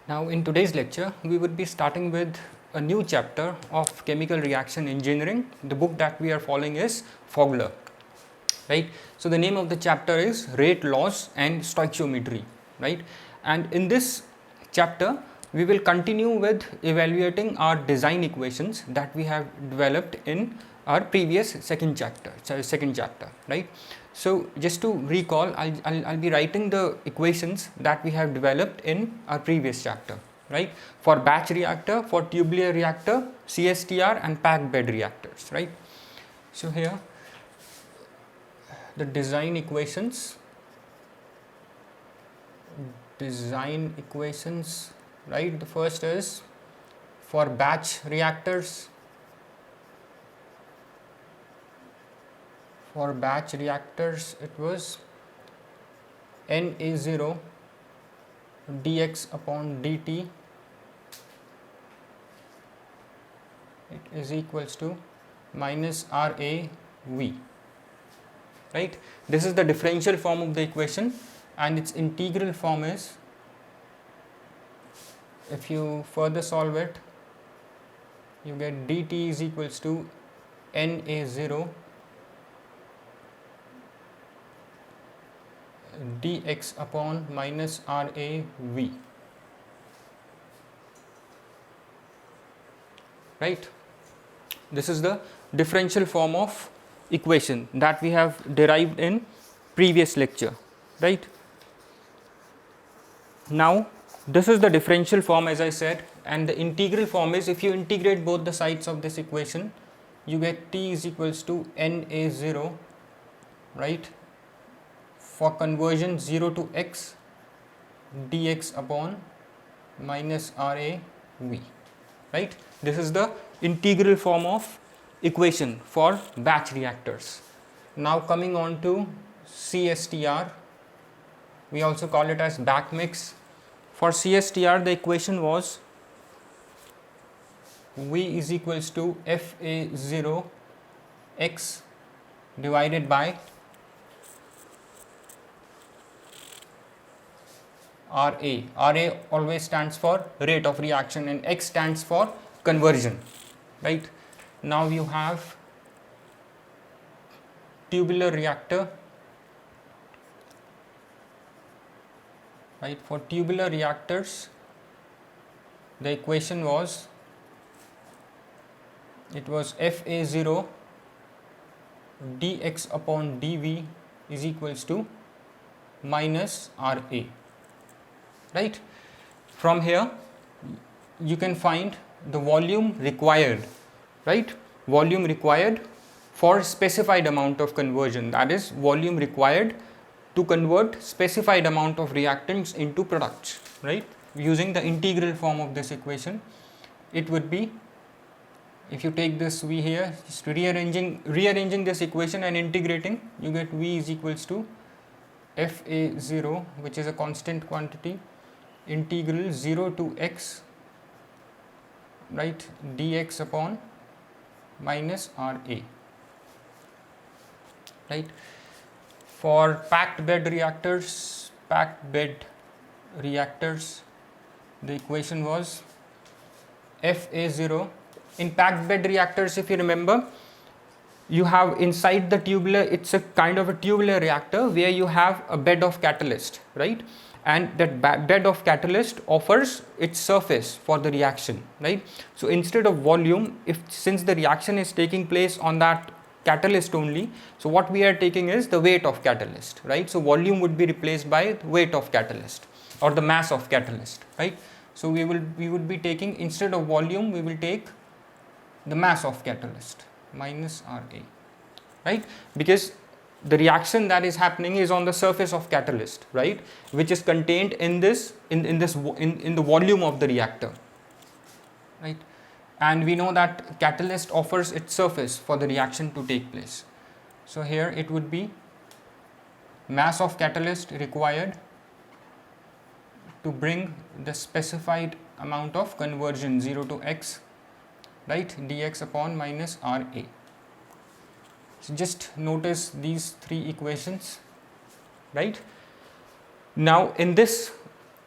Now in today's lecture we would be starting with a new chapter of chemical reaction engineering. The book that we are following is Fogler, right? So the name of the chapter is Rate Laws and Stoichiometry, right? And in this chapter we will continue with evaluating our design equations that we have developed in our previous second chapter, right? So just to recall, I'll be writing the equations that we have developed in our previous chapter, right? For batch reactor, for tubular reactor, CSTR and packed bed reactors, right? So here the design equations, right? The first is for batch reactors. For batch reactors it was Na0 dx upon dt, it is equals to minus RAV, right? This is the differential form of the equation, and its integral form is, if you further solve it, you get dt is equals to Na0 dx upon minus RAV, right? This is the differential form of equation that we have derived in previous lecture, right? Now this is the differential form, as I said, and the integral form is, if you integrate both the sides of this equation, you get t is equals to Na0, right, for conversion 0 to x dx upon minus RAV, right? This is the integral form of equation for batch reactors. Now coming on to CSTR, we also call it as back mix. For CSTR the equation was V is equals to FA0 x divided by RA. RA always stands for rate of reaction and X stands for conversion, right? Now you have tubular reactor, right? For tubular reactors the equation was, it was FA0 dx upon dV is equals to minus RA, right? From here you can find the volume required, right? Volume required for specified amount of conversion, that is volume required to convert specified amount of reactants into products, right? Using the integral form of this equation, it would be, if you take this V here, just rearranging this equation and integrating, you get V is equals to FA0, which is a constant quantity, integral 0 to x, right, dx upon minus RA, right? For packed bed reactors, the equation was FA0. In packed bed reactors, if you remember, you have inside the tubular, it's a kind of a tubular reactor where you have a bed of catalyst, right? And that bed of catalyst offers its surface for the reaction, right? So instead of volume, since the reaction is taking place on that catalyst only, so what we are taking is the weight of catalyst, right? So volume would be replaced by the weight of catalyst or the mass of catalyst, right? So we would be taking, instead of volume, we will take the mass of catalyst minus RA, right? Because the reaction that is happening is on the surface of catalyst, right, which is contained in this in the volume of the reactor, right? And we know that catalyst offers its surface for the reaction to take place. So here it would be mass of catalyst required to bring the specified amount of conversion 0 to x, right, dx upon minus RA. So just notice these three equations, right? Now in this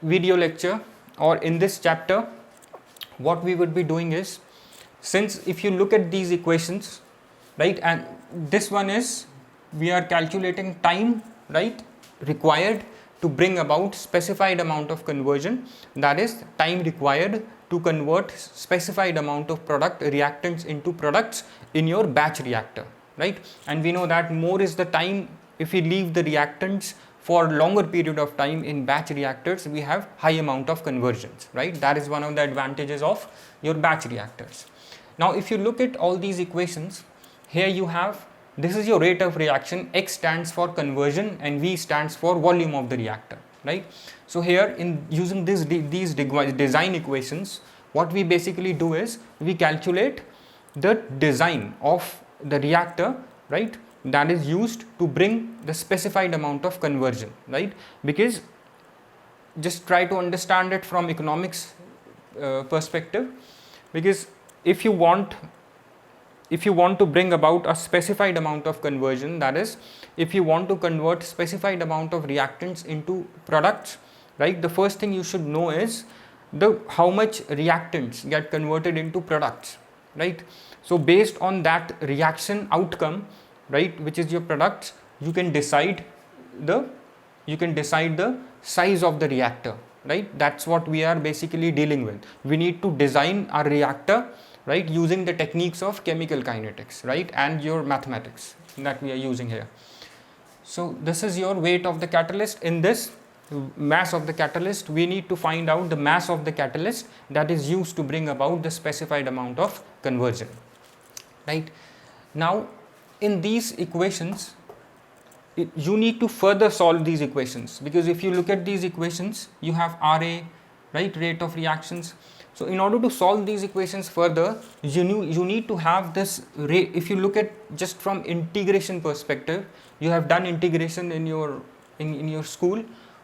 video lecture or in this chapter, what we would be doing is, since if you look at these equations, right, and this one is, we are calculating time, right, required to bring about specified amount of conversion, that is time required to convert specified amount of product reactants into products in your batch reactor, right. And we know that more is the time, if we leave the reactants for longer period of time in batch reactors, we have high amount of conversions, right. That is one of the advantages of your batch reactors. Now if you look at all these equations, here you have, this is your rate of reaction, X stands for conversion and V stands for volume of the reactor, right. So here in using these design equations, what we basically do is we calculate the design of the reactor, right, that is used to bring the specified amount of conversion, right. Because just try to understand it from economics perspective, because if you want to bring about a specified amount of conversion, that is if you want to convert specified amount of reactants into products, right, the first thing you should know is how much reactants get converted into products, right. So based on that reaction outcome, right, which is your products, you can decide the size of the reactor, right. That's what we are basically dealing with. We need to design our reactor, right, using the techniques of chemical kinetics, right, and your mathematics that we are using here. So this is your weight of the catalyst. In this mass of the catalyst, we need to find out the mass of the catalyst that is used to bring about the specified amount of conversion, right. Now in these equations, you need to further solve these equations, because if you look at these equations, you have Ra, right, rate of reactions. So in order to solve these equations further, you need to have this rate. If you look at just from integration perspective, you have done integration in your school,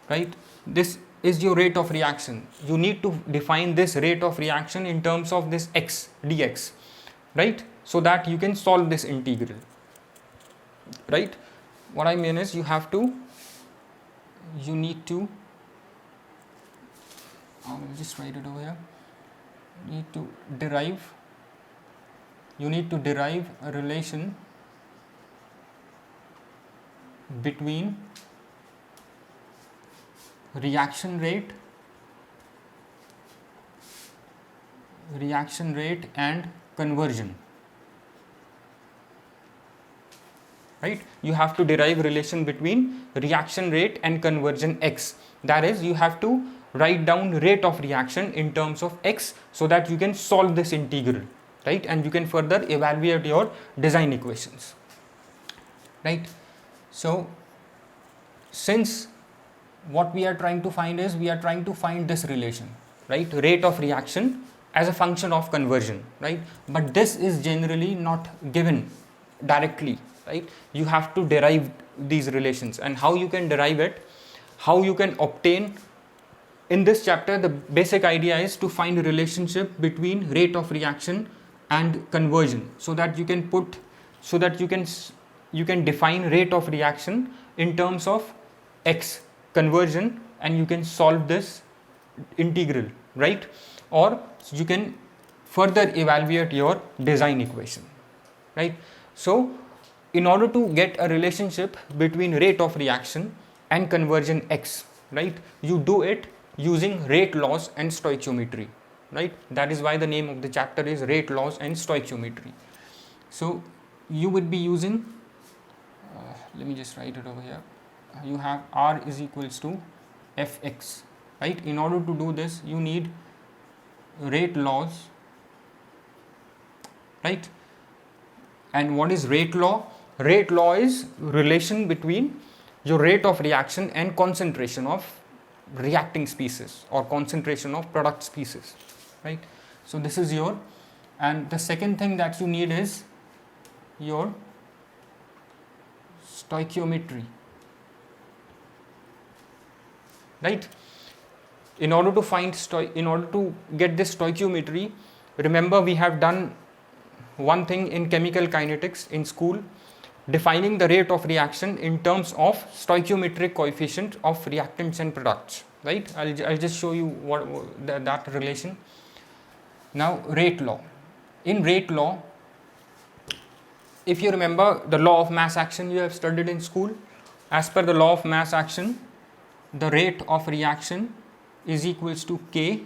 right. This is your rate of reaction. You need to define this rate of reaction in terms of this x dx, right, so that you can solve this integral, right. What I mean is, you need to, I'll just write it over here. You need to derive a relation between reaction rate and conversion, right. You have to derive relation between reaction rate and conversion x, that is you have to write down rate of reaction in terms of x, so that you can solve this integral, right, and you can further evaluate your design equations, right. So since what we are trying to find is, we are trying to find this relation, right, rate of reaction as a function of conversion, right, but this is generally not given directly, right. You have to derive these relations, and how you can derive it, how you can obtain. In this chapter, the basic idea is to find a relationship between rate of reaction and conversion, so that you can define rate of reaction in terms of x conversion, and you can solve this integral, right, or you can further evaluate your design equation, right. So in order to get a relationship between rate of reaction and conversion x, right, you do it using rate laws and stoichiometry, right. That is why the name of the chapter is rate laws and stoichiometry. So you would be using, let me just write it over here. You have R is equals to Fx, right. In order to do this, you need rate laws, right. And what is rate law? Rate law is relation between your rate of reaction and concentration of reacting species or concentration of product species, right. So this is your, and the second thing that you need is your stoichiometry, right. In order to get this stoichiometry, remember we have done one thing in chemical kinetics in school, defining the rate of reaction in terms of stoichiometric coefficient of reactants and products, right? I'll just show you that relation. Now rate law. In rate law, if you remember the law of mass action you have studied in school, as per the law of mass action, the rate of reaction is equals to K,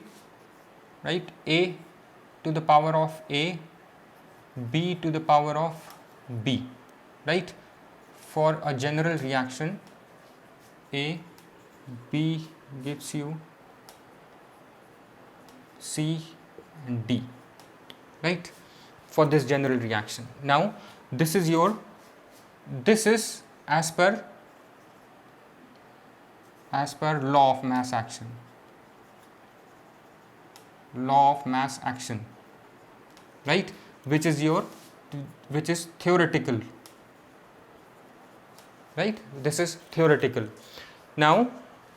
right? A to the power of A, B to the power of B, right? For a general reaction, A, B gives you C and D, right? For this general reaction. Now, this is as per law of mass action. Law of mass action, right? Which is theoretical, right? This is theoretical. Now,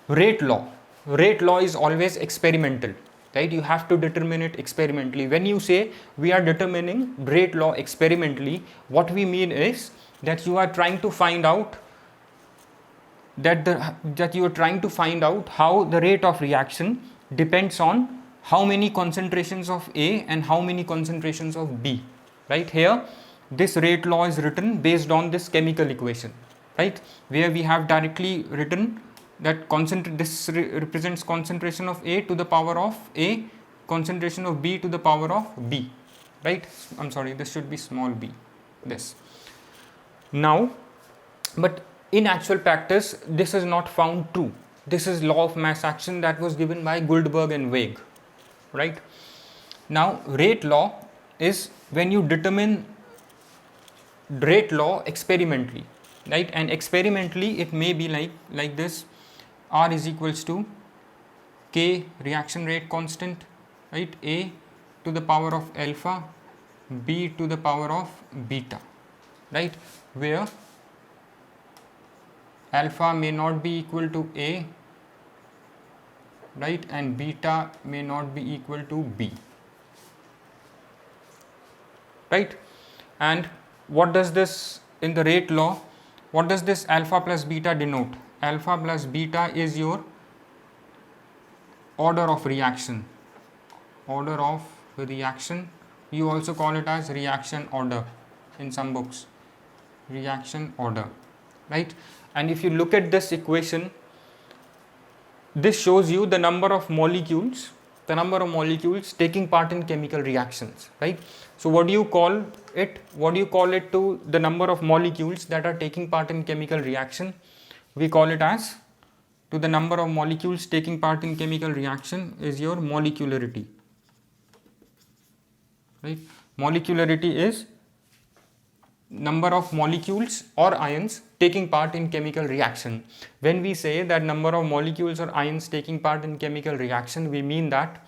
rate law is always experimental, right? You have to determine it experimentally. When you say we are determining rate law experimentally, what we mean is that you are trying to find out how the rate of reaction depends on how many concentrations of A and how many concentrations of B, right? Here this rate law is written based on this chemical equation, right, where we have directly written that this represents concentration of A to the power of A, concentration of B to the power of B, right? I'm sorry, this should be small b, this. Now, but in actual practice, this is not found true. This is law of mass action that was given by Guldberg and Weig, right? Now, rate law is when you determine rate law experimentally, right? And experimentally, it may be like this: R is equals to K reaction rate constant, right? A to the power of alpha, B to the power of beta, right? Where alpha may not be equal to A, right, and beta may not be equal to B, right? And what does this, in the rate law, what does this alpha plus beta denote? Alpha plus beta is your order of reaction. Order of reaction. You also call it as reaction order in some books. Reaction order, right? And if you look at this equation, this shows you the number of molecules taking part in chemical reactions, right? So what do you call it? What do you call it to the number of molecules that are taking part in chemical reaction? We call it as, to the number of molecules taking part in chemical reaction is your molecularity, right? Molecularity is number of molecules or ions taking part in chemical reaction. When we say that number of molecules or ions taking part in chemical reaction, we mean that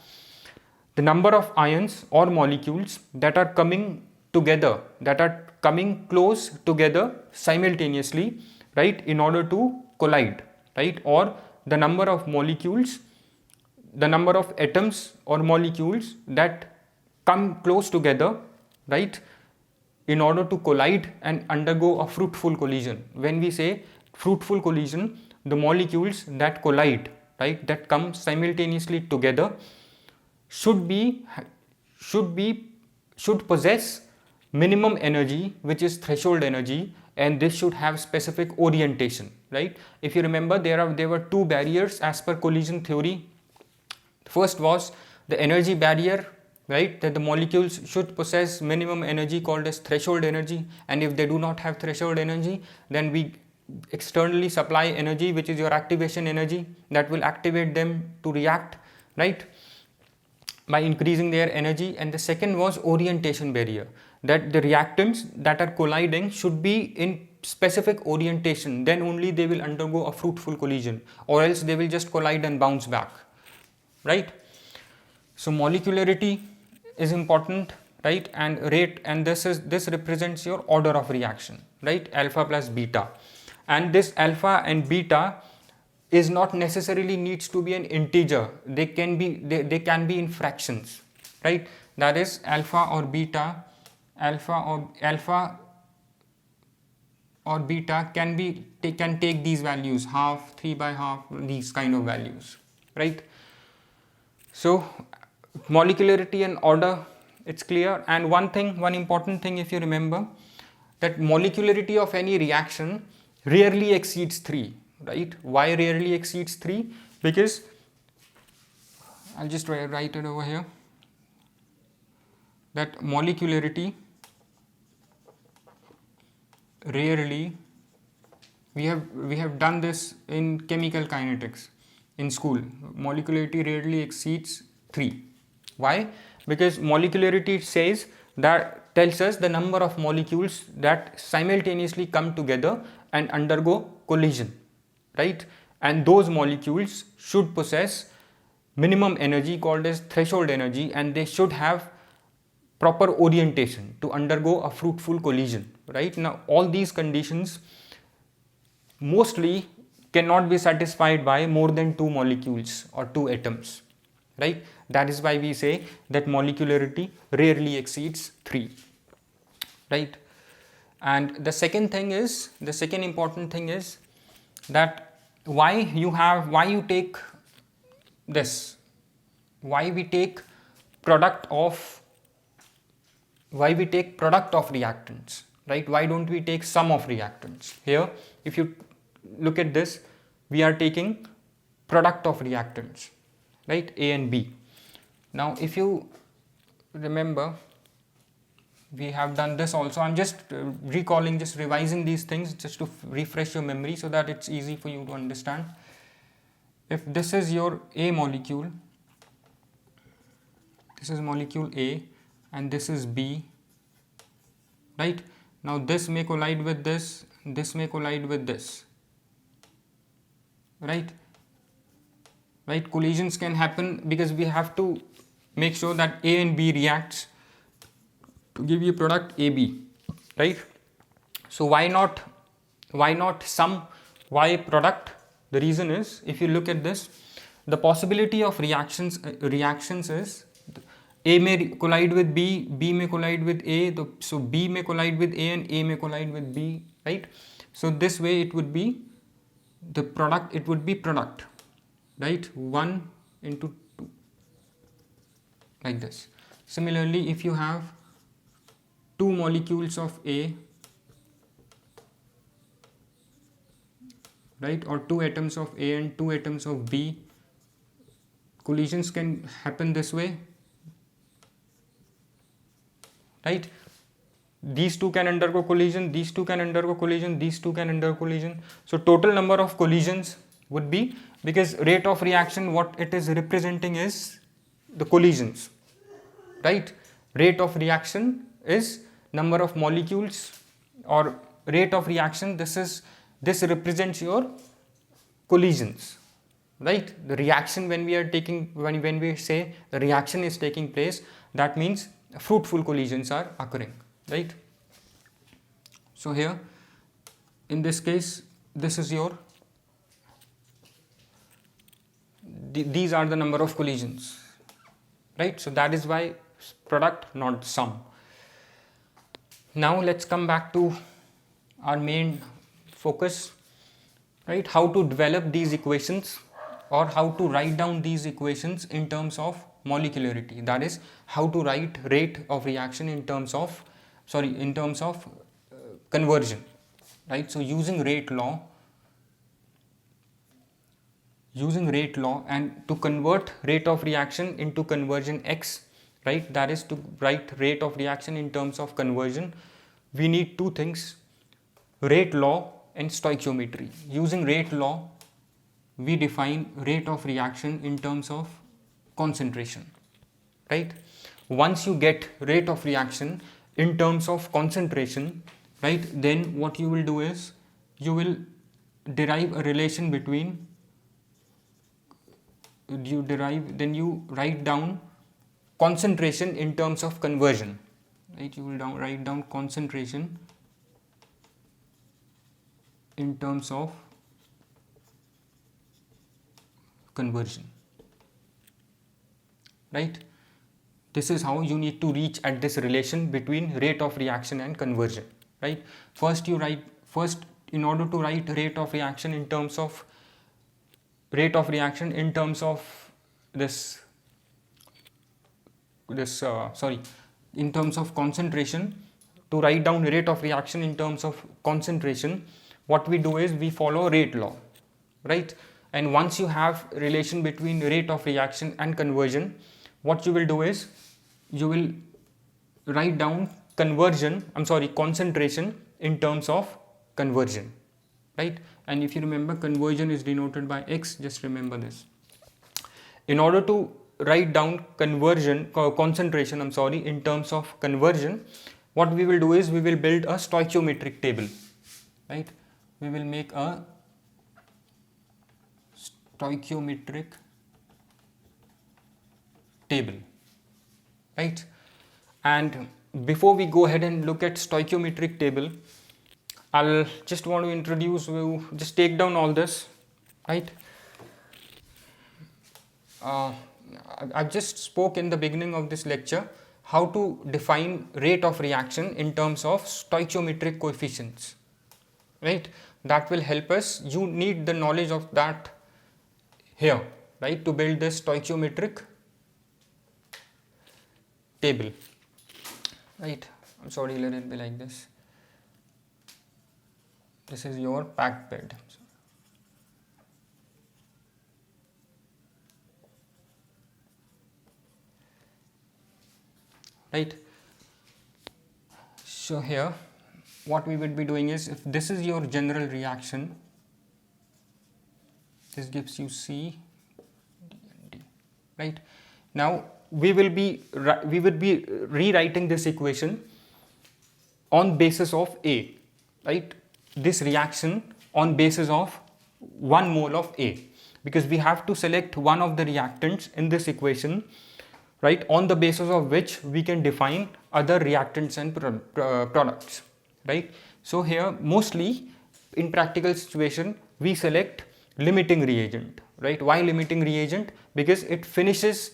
the number of ions or molecules that are coming together, that are coming close together simultaneously, right, in order to collide, right? Or the number of molecules, the number of atoms or molecules that come close together, right, in order to collide and undergo a fruitful collision. When we say fruitful collision, the molecules that collide, right, that come simultaneously together should possess minimum energy, which is threshold energy, and this should have specific orientation, right? If you remember, there were two barriers as per collision theory. First was the energy barrier, right, that the molecules should possess minimum energy called as threshold energy, and if they do not have threshold energy, then we externally supply energy, which is your activation energy, that will activate them to react, right, by increasing their energy. And the second was orientation barrier, that the reactants that are colliding should be in specific orientation, then only they will undergo a fruitful collision, or else they will just collide and bounce back, right? So molecularity is important, right, and rate, and this represents your order of reaction, right, alpha plus beta. And this alpha and beta is not necessarily needs to be an integer. They can be in fractions, right? That is alpha or beta can take these values, half, 3 by half, these kind of values, right? So molecularity and order, it's clear. And one important thing, if you remember, that molecularity of any reaction rarely exceeds 3, right? Why rarely exceeds 3? Because I'll just write it over here, that molecularity rarely, we have done this in chemical kinetics in school, molecularity rarely exceeds 3. Why? Because molecularity says that, tells us the number of molecules that simultaneously come together and undergo collision, right? And those molecules should possess minimum energy called as threshold energy, and they should have proper orientation to undergo a fruitful collision, right? Now all these conditions mostly cannot be satisfied by more than 2 molecules or 2 atoms, right? That is why we say that molecularity rarely exceeds 3, right? And the second important thing is that why you take this, why we take product of reactants, right? Why don't we take sum of reactants? Here, if you look at this, we are taking product of reactants, right? A and B. Now if you remember, we have done this also. I'm just recalling, just revising these things just to refresh your memory so that it's easy for you to understand. If this is your A molecule, this is molecule A and this is B, right? Now this may collide with this may collide with this, right? Collisions can happen because we have to make sure that A and B reacts to give you product AB, right? So why not sum, why product? The reason is, if you look at this, the possibility of reactions is A may collide with B, B may collide with A, so B may collide with A and A may collide with B, right? So this way it would be the product, it would be product, right? 1 into 2, like this. Similarly, if you have 2 molecules of A, right, or 2 atoms of A and 2 atoms of B, collisions can happen this way, right? These two can undergo collision, these two can undergo collision, these two can undergo collision. So total number of collisions would be, because rate of reaction, what it is representing is the collisions, right? Rate of reaction is number of molecules, or rate of reaction, this represents your collisions, right? The reaction, when we say the reaction is taking place, that means fruitful collisions are occurring, right? So here in this case, this is your, these are the number of collisions, right? So that is why product, not sum. Now let's come back to our main focus, right? How to develop these equations, or how to write down these equations in terms of molecularity. That is, how to write rate of reaction in terms of conversion, right? So using rate law, and to convert rate of reaction into conversion X, right? That is, to write rate of reaction in terms of conversion, we need 2 things: rate law and stoichiometry. Using rate law, we define rate of reaction in terms of concentration, right? Once you get rate of reaction in terms of concentration, right, then what you will do is you will derive a relation between, then you write down concentration in terms of conversion, right? You will write down concentration in terms of conversion, right? This is how you need to reach at this relation between rate of reaction and conversion, right? First, in order to write rate of reaction in terms of rate of reaction in terms of this in terms of concentration. To write down rate of reaction in terms of concentration, what we do is we follow rate law, right? And once you have relation between rate of reaction and conversion, what you will do is you will write down concentration in terms of conversion, right? And if you remember, conversion is denoted by X, just remember this. In order to write down concentration in terms of conversion, what we will do is we will build a stoichiometric table, right? We will make a stoichiometric table, right? And before we go ahead and look at stoichiometric table, I'll just want to introduce you, just take down all this, right? I've just spoke in the beginning of this lecture how to define rate of reaction in terms of stoichiometric coefficients, right? That will help us. You need the knowledge of that here, right, to build this stoichiometric table, right? I'm sorry, let it be like this. This is your packed bed. Right. So here what we would be doing is, if this is your general reaction, this gives you C, D and D, right? Now we would be rewriting this equation on basis of A, right? This reaction on basis of 1 mole of A, because we have to select one of the reactants in this equation, right, on the basis of which we can define other reactants and products, right? So here mostly in practical situation we select limiting reagent, right? Why limiting reagent? Because it finishes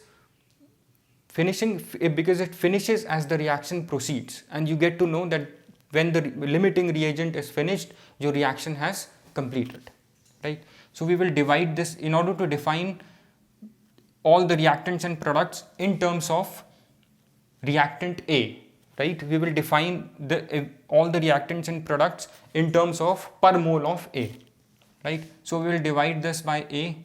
as the reaction proceeds, and you get to know that when the limiting reagent is finished, your reaction has completed, right? So we will divide this in order to define all the reactants and products in terms of reactant A, right? We will define all the reactants and products in terms of per mole of A, right? So we will divide this by A,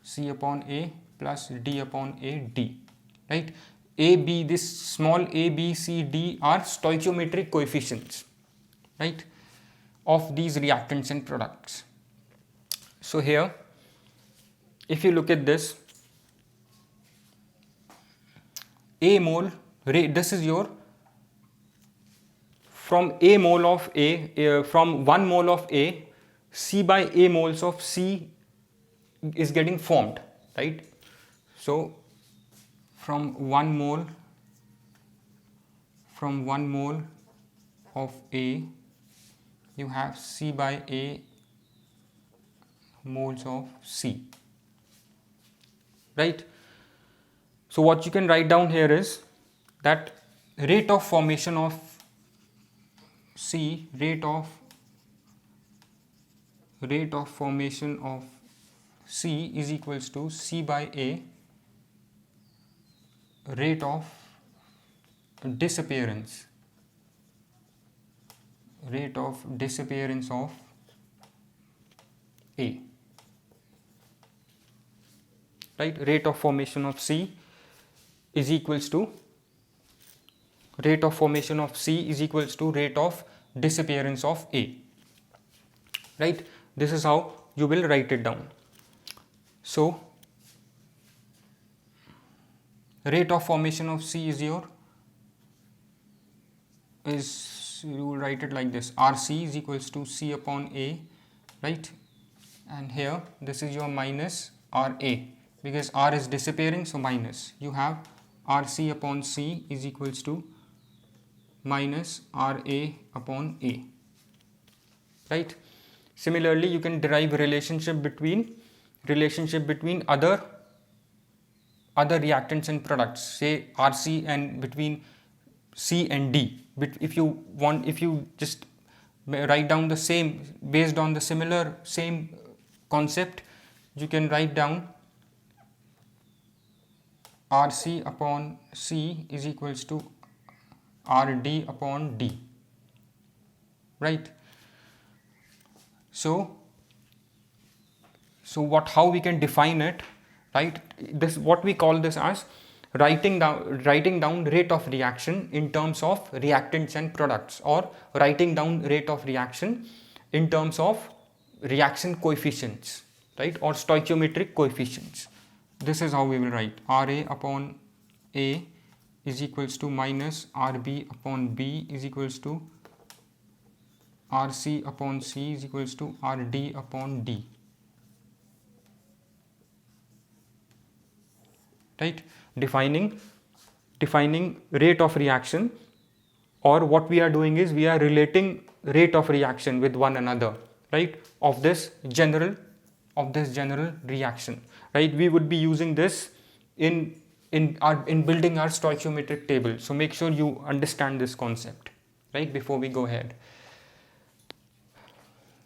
C upon A plus D upon A D, right? A, B, this small a, B, C, D are stoichiometric coefficients, right, of these reactants and products. So here, if you look at this, A mole, this is your, from A mole of A, from 1 mole of A, C by A moles of C is getting formed, right? So from 1 mole of A, you have C by A moles of C, right? So what you can write down here is that rate of formation of C, rate of formation of C is equals to C by A rate of disappearance of A, right? Rate of formation of C is equals to rate of disappearance of A, right? This is how you will write it down. So rate of formation of C is you will write it like this: RC is equals to C upon A, right? And here this is your minus RA, because R is disappearing, so minus. You have RC upon C is equals to minus RA upon A, right? Similarly, you can derive relationship between other reactants and products, say RC, and between C and D, if you just write down the same based on the same concept, you can write down RC upon C is equals to RD upon D, right? So how we can define it, right? This what we call this as writing down rate of reaction in terms of reactants and products, or writing down rate of reaction in terms of reaction coefficients, right, or stoichiometric coefficients. This is how we will write RA upon A is equals to minus RB upon B is equals to RC upon C is equals to RD upon D, right? Defining rate of reaction, or what we are doing is we are relating rate of reaction with one another, right, of this general reaction, right? We would be using this in building our stoichiometric table. So make sure you understand this concept, right, before we go ahead,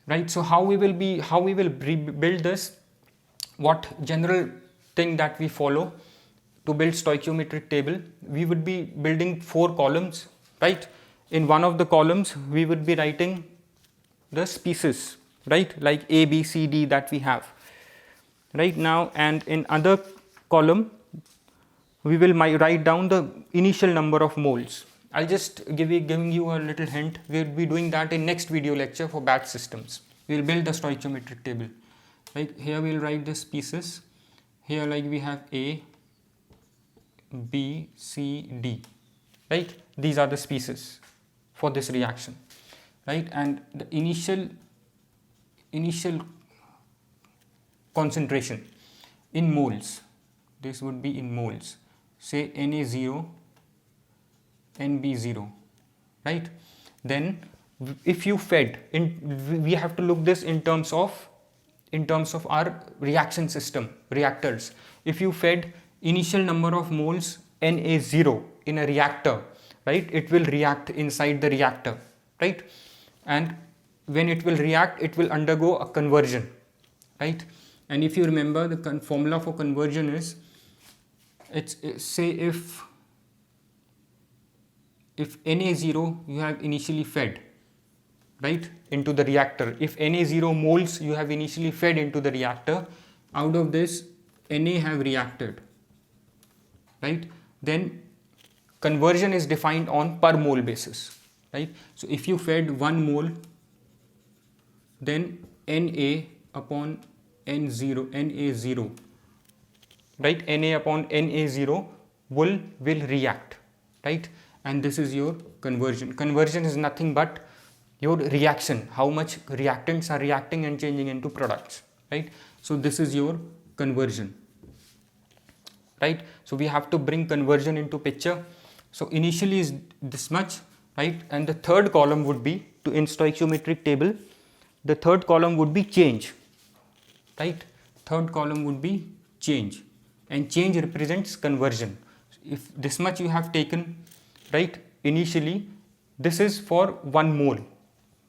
right? So how we will build this, what general thing that we follow to build stoichiometric table, we would be building 4 columns, right? In one of the columns we would be writing the species, right, like A, B, C, D that we have right now, and in other column we will write down the initial number of moles. I'll just giving you a little hint. We'll be doing that in next video lecture for batch systems. We'll build the stoichiometric table. Right here we'll write the species. Here like we have A, B, C, D, right? These are the species for this reaction, right? And the initial concentration in moles, this would be in moles, say Na0, Nb0, right? Then if you fed in, we have to look this in terms of our reaction system, reactors. If you fed initial number of moles Na0 in a reactor, right, it will react inside the reactor, right? And when it will react, it will undergo a conversion, right? And if you remember, the formula for conversion is, it's say if Na0 you have initially fed, right, into the reactor, if Na0 moles you have initially fed into the reactor, out of this Na have reacted, right, then conversion is defined on per mole basis, right? So if you fed 1 mole, then Na upon Na0, right, Na upon Na0 will react, right? And this is your conversion. Conversion is nothing but your reaction, how much reactants are reacting and changing into products, right? So this is your conversion, right? So we have to bring conversion into picture. So initially is this much, right? And the third column would be, in stoichiometric table, the third column would be change, right? Third column would be change, and change represents conversion. If this much you have taken, right, initially, this is for 1 mole,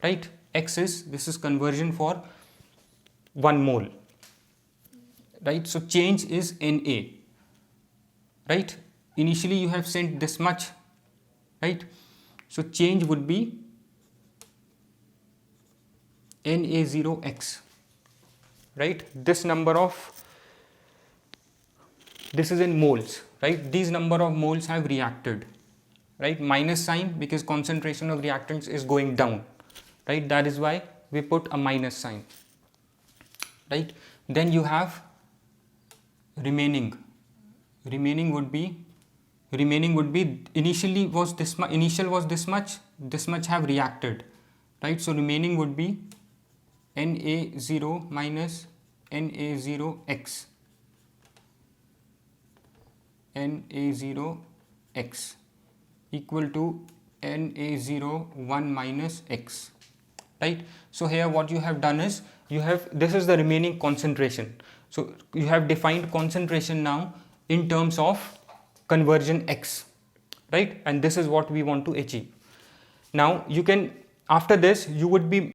right? This is conversion for 1 mole, right? So change is Na, right? Initially you have sent this much, right? So change would be Na0x, right? This is in moles, right? These number of moles have reacted, right? Minus sign because concentration of reactants is going down, right? That is why we put a minus sign, right? Then you have remaining. Remaining would be initially was this much, this much have reacted, right? So remaining would be Na0 minus Na0x, Na0x equal to Na01 minus x, right? So here what you have done is, this is the remaining concentration. So you have defined concentration now in terms of conversion x, right? And this is what we want to achieve. Now you can, after this you would be